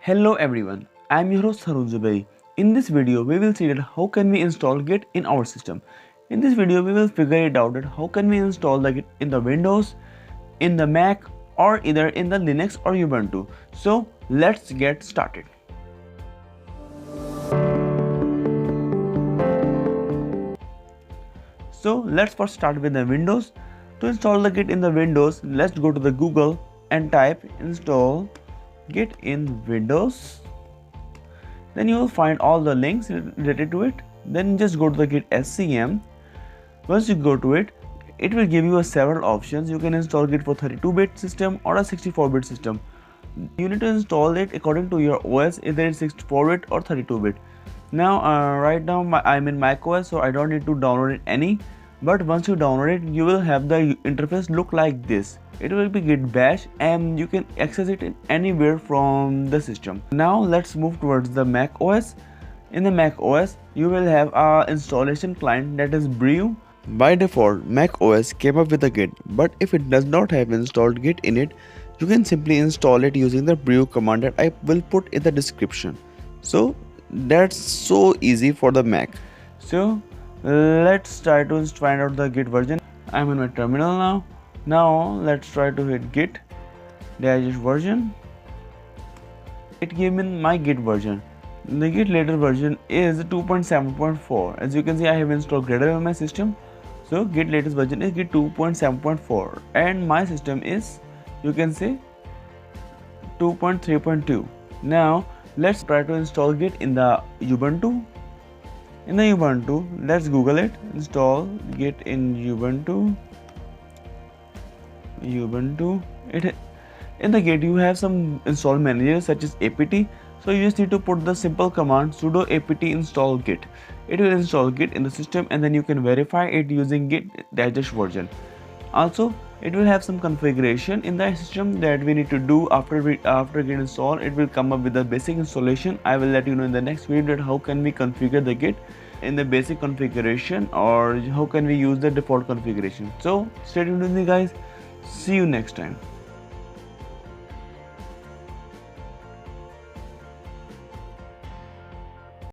Hello everyone, I am your host Haroon Zuberi. In this video, we will see that how can we install Git in our system. In this video, we will figure it out that how can we install the Git in the Windows, in the Mac, or either in the Linux or Ubuntu. So let's get started. So let's first start with the Windows. To install the Git in the Windows, let's go to the Google and type install Git in Windows. Then you will find all the links related to it. Then just go to the Git SCM. Once you go to it, it will give you several options. You can install Git for 32-bit system or a 64-bit system. You need to install it according to your OS, either it's 64-bit or 32-bit. Now right now I'm in macOS, so I don't need to download it any. But once you download it, you will have the interface look like this. It will be Git bash and you can access it anywhere from the system. Now let's move towards the Mac OS. In the Mac OS, you will have a installation client that is brew. By default, Mac OS came up with a Git, but if it does not have installed Git in it, you can simply install it using the brew command that I will put in the description. So that's so easy for the Mac. So let's try to find out the Git version. I'm in my terminal now. Now let's try to hit git dash version. It gave me my Git version. The Git latest version is 2.7.4. As you can see, I have installed Gradle on my system. So Git latest version is Git 2.7.4 and my system is, you can say, 2.3.2. Now let's try to install Git in the Ubuntu. In the Ubuntu, let's Google it. Install Git in Ubuntu. In the Git, you have some install managers such as apt. So you just need to put the simple command sudo apt install git. It will install Git in the system and then you can verify it using git dash version. Also, it will have some configuration in the system that we need to do after Git install. It will come up with the basic installation. I will let you know in the next video that how can we configure the Git in the basic configuration or how can we use the default configuration. So stay tuned with me guys. See you next time.